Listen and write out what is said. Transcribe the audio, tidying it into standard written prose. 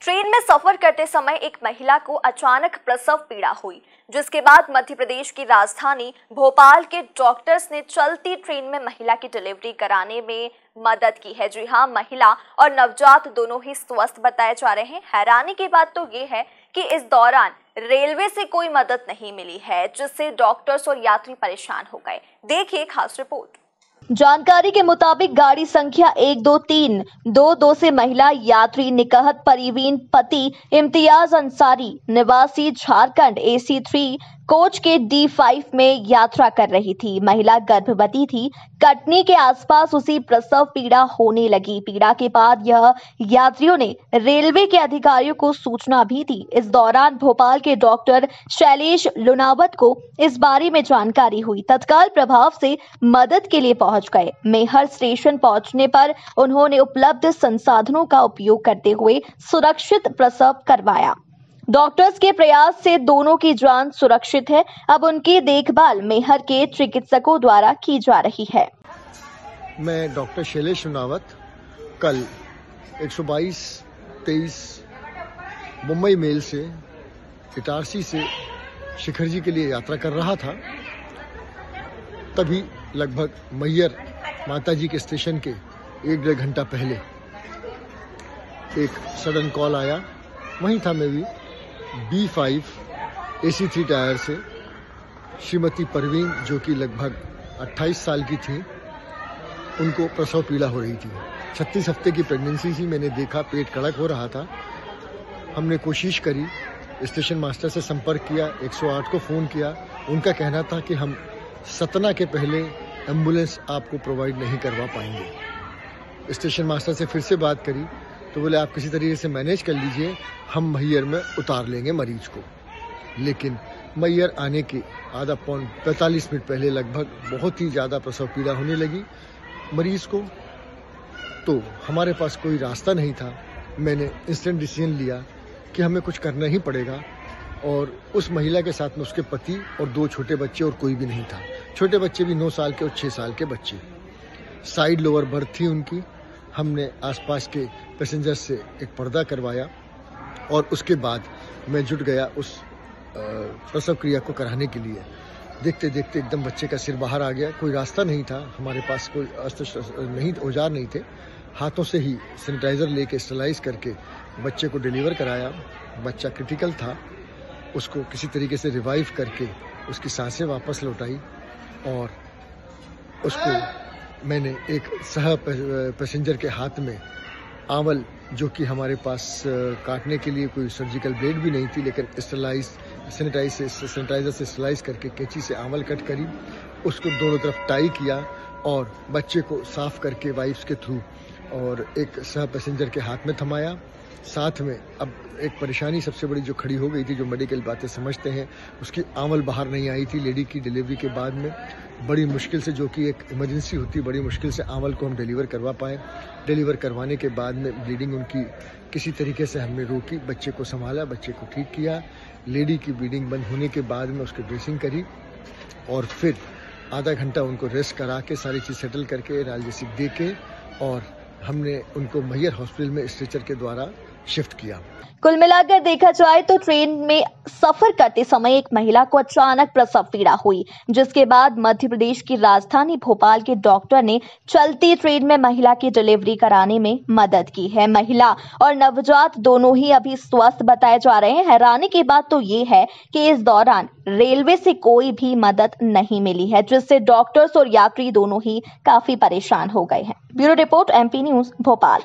Train में सफर करते समय एक महिला को अचानक प्रसव पीड़ा हुई, जिसके बाद मध्य प्रदेश की राजधानी भोपाल के डॉक्टर्स ने चलती ट्रेन में महिला की डिलीवरी कराने में मदद की है। जी हां, महिला और नवजात दोनों ही स्वस्थ बताए जा रहे हैं। हैरानी की बात तो ये है कि इस दौरान रेलवे से कोई मदद नहीं मिली है, जिससे डॉक्टर्स और यात्री परेशान हो गए। देखिए खास रिपोर्ट। जानकारी के मुताबिक गाड़ी संख्या 12322 से महिला यात्री निकहत परवीन पति इम्तियाज अंसारी निवासी झारखंड AC3 कोच के D5 में यात्रा कर रही थी। महिला गर्भवती थी। कटनी के आसपास उसी प्रसव पीड़ा होने लगी। पीड़ा के बाद यह यात्रियों ने रेलवे के अधिकारियों को सूचना भी दी। इस दौरान भोपाल के डॉक्टर शैलेश लुनावत को इस बारे में जानकारी हुई। तत्काल प्रभाव से मदद के लिए पहुंच गए। मेहर स्टेशन पहुंचने पर उन्होंने उपलब्ध संसाधनों का उपयोग करते हुए सुरक्षित प्रसव करवाया। डॉक्टर्स के प्रयास से दोनों की जान सुरक्षित है। अब उनकी देखभाल मेहर के चिकित्सकों द्वारा की जा रही है। मैं डॉक्टर शैलेश लुनावत कल 122-23 मुंबई मेल से इटारसी से शिखर जी के लिए यात्रा कर रहा था। तभी लगभग मैयर माताजी के स्टेशन के 1-1.5 घंटा पहले एक सडन कॉल आया। वहीं था मैं भी। B5 AC3 टायर से श्रीमती परवीन, जो कि लगभग 28 साल की थी, उनको प्रसव पीड़ा हो रही थी। 36 हफ्ते की प्रेगनेंसी थी। मैंने देखा पेट कड़क हो रहा था। हमने कोशिश करी, स्टेशन मास्टर से संपर्क किया, 108 को फ़ोन किया। उनका कहना था कि हम सतना के पहले एम्बुलेंस आपको प्रोवाइड नहीं करवा पाएंगे। स्टेशन मास्टर से फिर से बात करी तो बोले आप किसी तरीके से मैनेज कर लीजिए, हम मैयर में उतार लेंगे मरीज को। लेकिन मैयर आने के आधा पौन 45 मिनट पहले लगभग बहुत ही ज़्यादा प्रसव पीड़ा होने लगी मरीज को। तो हमारे पास कोई रास्ता नहीं था। मैंने इंस्टेंट डिसीजन लिया कि हमें कुछ करना ही पड़ेगा। और उस महिला के साथ में उसके पति और 2 छोटे बच्चे और कोई भी नहीं था। छोटे बच्चे भी 9 साल के और 6 साल के बच्चे। साइड लोअर बर्थ थी उनकी। हमने आसपास के पैसेंजर से एक पर्दा करवाया और उसके बाद मैं जुट गया उस प्रसव क्रिया को कराने के लिए। देखते देखते एकदम बच्चे का सिर बाहर आ गया। कोई रास्ता नहीं था, हमारे पास कोई नहीं, औजार नहीं थे। हाथों से ही सैनिटाइजर लेके स्टरलाइज करके बच्चे को डिलीवर कराया। बच्चा क्रिटिकल था। उसको किसी तरीके से रिवाइव करके उसकी सांसें वापस लौटाई और उसको मैंने एक सह पैसेंजर के हाथ में आंवल, जो कि हमारे पास काटने के लिए कोई सर्जिकल ब्लेड भी नहीं थी, लेकिन सैनिटाइजर से स्टरलाइज करके कैंची से आंवल कट करी, उसको दोनों तरफ टाई किया और बच्चे को साफ करके वाइप्स के थ्रू और एक सह पैसेंजर के हाथ में थमाया। साथ में अब एक परेशानी सबसे बड़ी जो खड़ी हो गई थी, जो मेडिकल बातें समझते हैं, उसकी आंवल बाहर नहीं आई थी। लेडी की डिलीवरी के बाद में बड़ी मुश्किल से, जो कि एक इमरजेंसी होती, बड़ी मुश्किल से आंवल को हम डिलीवर करवा पाए। डिलीवर करवाने के बाद में ब्लीडिंग उनकी किसी तरीके से हमने रोकी, बच्चे को संभाला, बच्चे को ठीक किया। लेडी की ब्लीडिंग बंद होने के बाद में उसकी ड्रेसिंग करी और फिर आधा घंटा उनको रेस्ट करा के सारी चीज़ सेटल करके एनाल्जेसिक दे के और हमने उनको मैयर हॉस्पिटल में स्ट्रेचर के द्वारा शिफ्ट किया। कुल मिलाकर देखा जाए तो ट्रेन में सफर करते समय एक महिला को अचानक प्रसव पीड़ा हुई, जिसके बाद मध्य प्रदेश की राजधानी भोपाल के डॉक्टर ने चलती ट्रेन में महिला की डिलीवरी कराने में मदद की है। महिला और नवजात दोनों ही अभी स्वस्थ बताए जा रहे हैं। हैरानी की बात तो ये है कि इस दौरान रेलवे से कोई भी मदद नहीं मिली है, जिससे डॉक्टर्स और यात्री दोनों ही काफी परेशान हो गए हैं। Bureau report MP news Bhopal.